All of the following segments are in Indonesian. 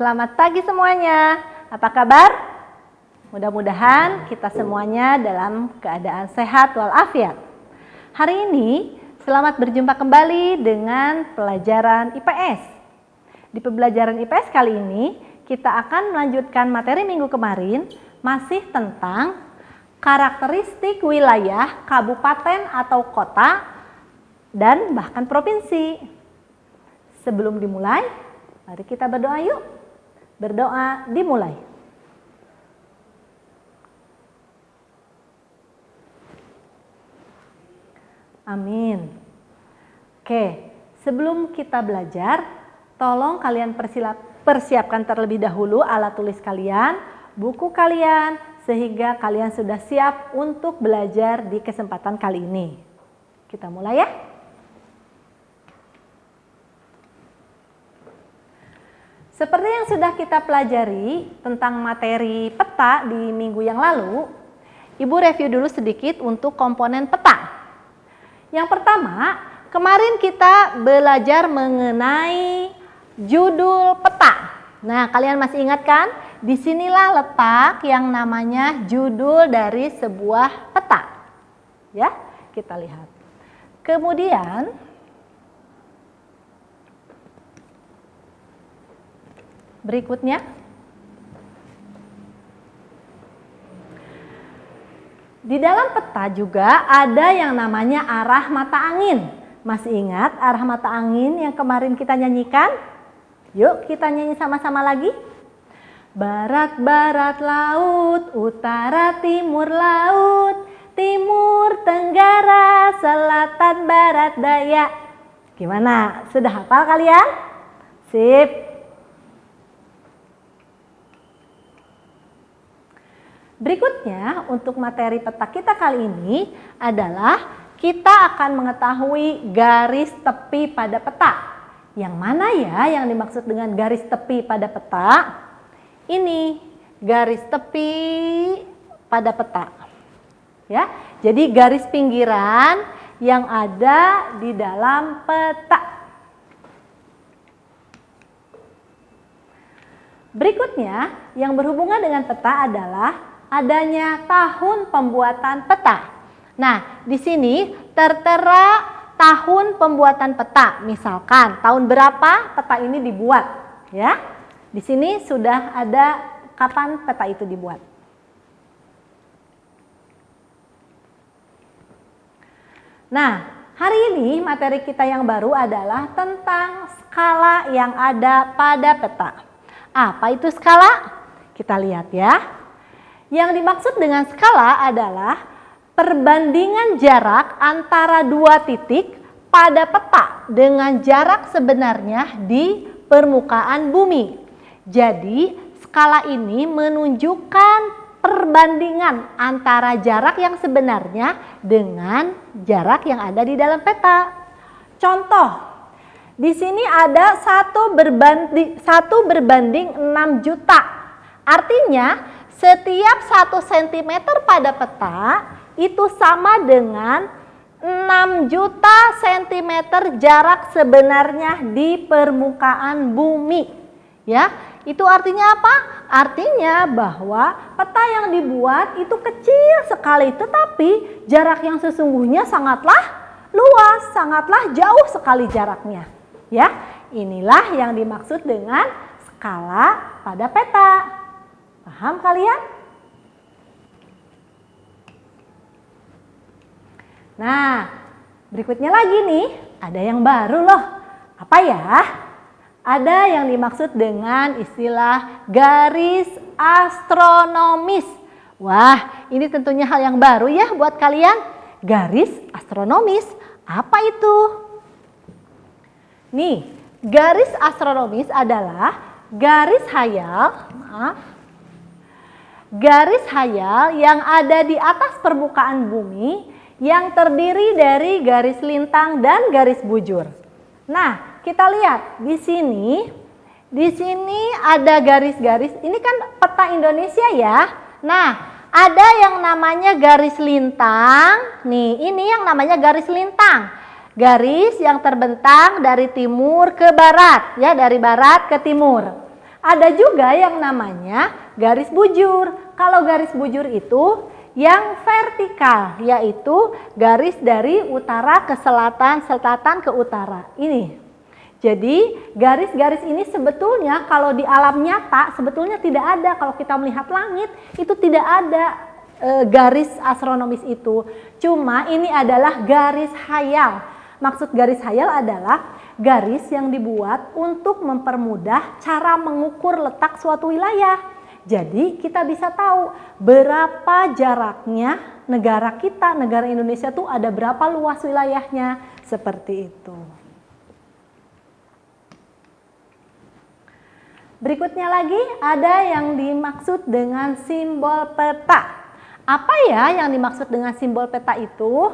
Selamat pagi semuanya. Apa kabar? Mudah-mudahan kita semuanya dalam keadaan sehat walafiat. Hari ini selamat berjumpa kembali dengan pelajaran IPS. Di pembelajaran IPS kali ini kita akan melanjutkan materi minggu kemarin, masih tentang karakteristik wilayah, kabupaten atau kota, dan bahkan provinsi. Sebelum dimulai, mari kita berdoa yuk. Berdoa dimulai. Amin. Oke, sebelum kita belajar, tolong kalian persiapkan terlebih dahulu alat tulis kalian, buku kalian, sehingga kalian sudah siap untuk belajar di kesempatan kali ini. Kita mulai ya. Seperti yang sudah kita pelajari tentang materi peta di minggu yang lalu, Ibu review dulu sedikit untuk komponen peta. Yang pertama, kemarin kita belajar mengenai judul peta. Nah, kalian masih ingat kan? Disinilah letak yang namanya judul dari sebuah peta. Ya, kita lihat. Kemudian, berikutnya, di dalam peta juga ada yang namanya arah mata angin. Masih ingat arah mata angin yang kemarin kita nyanyikan? Yuk kita nyanyi sama-sama lagi. Barat-barat laut, utara timur laut, timur tenggara, selatan barat daya. Gimana? Sudah hafal kalian? Sip. Berikutnya untuk materi peta kita kali ini adalah kita akan mengetahui garis tepi pada peta. Yang mana ya yang dimaksud dengan garis tepi pada peta? Ini garis tepi pada peta. Ya, jadi garis pinggiran yang ada di dalam peta. Berikutnya yang berhubungan dengan peta adalah adanya tahun pembuatan peta. Nah, di sini tertera tahun pembuatan peta. Misalkan tahun berapa peta ini dibuat, ya. Di sini sudah ada kapan peta itu dibuat. Nah, hari ini materi kita yang baru adalah tentang skala yang ada pada peta. Apa itu skala? Kita lihat ya. Yang dimaksud dengan skala adalah perbandingan jarak antara dua titik pada peta dengan jarak sebenarnya di permukaan bumi. Jadi, skala ini menunjukkan perbandingan antara jarak yang sebenarnya dengan jarak yang ada di dalam peta. Contoh, di sini ada 1 berbanding 6 juta. Artinya, setiap 1 cm pada peta itu sama dengan 6 juta cm jarak sebenarnya di permukaan bumi. Ya, itu artinya apa? Artinya bahwa peta yang dibuat itu kecil sekali, tetapi jarak yang sesungguhnya sangatlah luas, sangatlah jauh sekali jaraknya. Ya, inilah yang dimaksud dengan skala pada peta. Paham kalian? Nah, berikutnya lagi nih, ada yang baru loh. Apa ya? Ada yang dimaksud dengan istilah garis astronomis. Wah, ini tentunya hal yang baru ya buat kalian. Garis astronomis, apa itu? Nih, garis astronomis adalah garis hayal, garis hayal yang ada di atas permukaan bumi yang terdiri dari garis lintang dan garis bujur. Nah, kita lihat di sini ada garis-garis. Ini kan peta Indonesia ya. Nah, ada yang namanya garis lintang. Nih, ini yang namanya garis lintang. Garis yang terbentang dari timur ke barat, ya, dari barat ke timur. Ada juga yang namanya garis bujur. Kalau garis bujur itu yang vertikal, yaitu garis dari utara ke selatan, selatan ke utara. Ini. Jadi garis-garis ini sebetulnya kalau di alam nyata sebetulnya tidak ada. Kalau kita melihat langit itu tidak ada garis astronomis itu. Cuma ini adalah garis khayal. Maksud garis khayal adalah garis yang dibuat untuk mempermudah cara mengukur letak suatu wilayah. Jadi kita bisa tahu berapa jaraknya negara kita, negara Indonesia tuh ada berapa luas wilayahnya, seperti itu. Berikutnya lagi ada yang dimaksud dengan simbol peta. Apa ya yang dimaksud dengan simbol peta itu?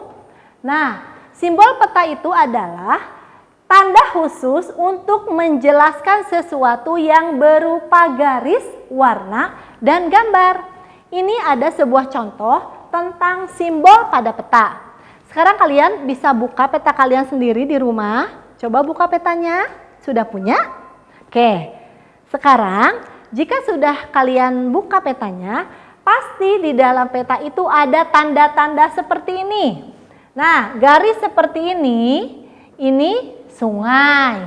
Nah, simbol peta itu adalah tanda khusus untuk menjelaskan sesuatu yang berupa garis, warna, dan gambar. Ini ada sebuah contoh tentang simbol pada peta. Sekarang kalian bisa buka peta kalian sendiri di rumah. Coba buka petanya. Sudah punya? Oke. Sekarang jika sudah kalian buka petanya, pasti di dalam peta itu ada tanda-tanda seperti ini. Nah, garis seperti ini sungai.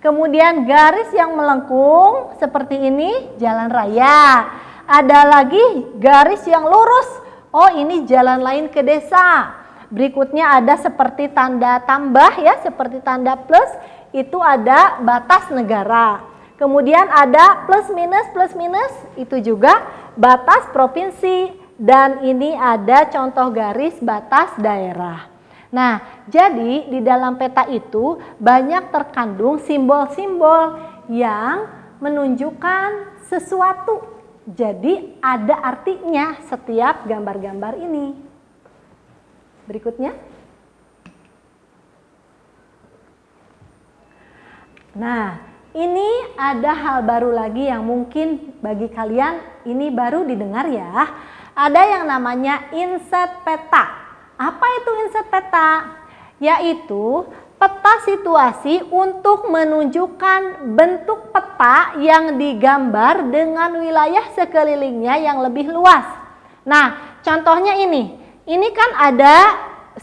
Kemudian garis yang melengkung seperti ini jalan raya. Ada lagi garis yang lurus. Oh, ini jalan lain ke desa. Berikutnya ada seperti tanda tambah ya, seperti tanda plus, itu ada batas negara. Kemudian ada plus minus, itu juga batas provinsi. Dan ini ada contoh garis batas daerah. Nah, jadi di dalam peta itu banyak terkandung simbol-simbol yang menunjukkan sesuatu. Jadi ada artinya setiap gambar-gambar ini. Berikutnya. Nah, ini ada hal baru lagi yang mungkin bagi kalian ini baru didengar ya. Ada yang namanya inset peta. Apa itu inset peta? Yaitu peta situasi untuk menunjukkan bentuk peta yang digambar dengan wilayah sekelilingnya yang lebih luas. Nah, contohnya ini. Ini kan ada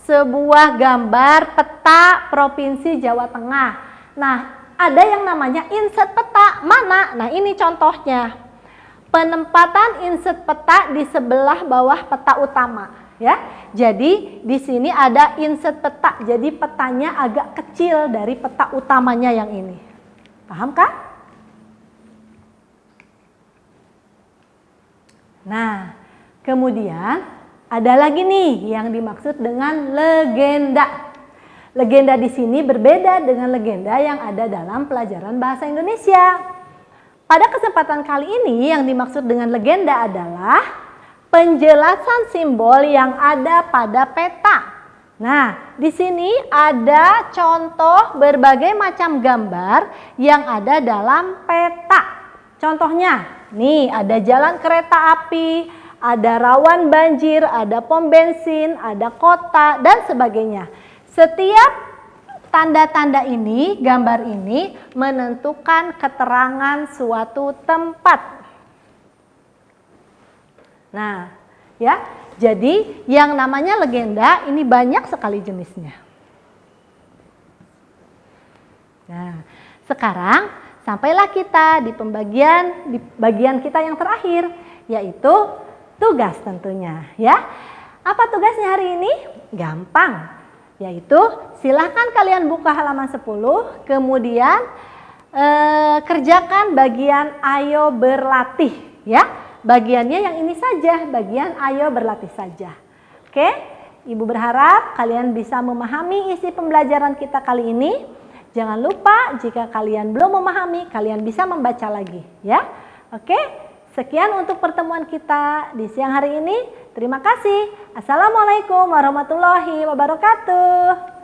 sebuah gambar peta Provinsi Jawa Tengah. Nah, ada yang namanya inset peta. Mana? Nah, ini contohnya. Penempatan inset peta di sebelah bawah peta utama, ya. Jadi, di sini ada inset peta. Jadi, petanya agak kecil dari peta utamanya yang ini. Paham kan? Nah, kemudian ada lagi nih yang dimaksud dengan legenda. Legenda di sini berbeda dengan legenda yang ada dalam pelajaran bahasa Indonesia. Pada kesempatan kali ini yang dimaksud dengan legenda adalah penjelasan simbol yang ada pada peta. Nah, di sini ada contoh berbagai macam gambar yang ada dalam peta. Contohnya, nih ada jalan kereta api, ada rawan banjir, ada pom bensin, ada kota, dan sebagainya. Setiap tanda-tanda ini, gambar ini menentukan keterangan suatu tempat. Nah, ya, jadi yang namanya legenda ini banyak sekali jenisnya. Nah, sekarang sampailah kita di bagian kita yang terakhir, yaitu tugas tentunya, ya. Apa tugasnya hari ini? Gampang. Yaitu silahkan kalian buka halaman 10, kemudian kerjakan bagian ayo berlatih ya. Bagiannya yang ini saja, bagian ayo berlatih saja. Oke, Ibu berharap kalian bisa memahami isi pembelajaran kita kali ini. Jangan lupa jika kalian belum memahami, kalian bisa membaca lagi ya. Oke, sekian untuk pertemuan kita di siang hari ini. Terima kasih. Assalamualaikum warahmatullahi wabarakatuh.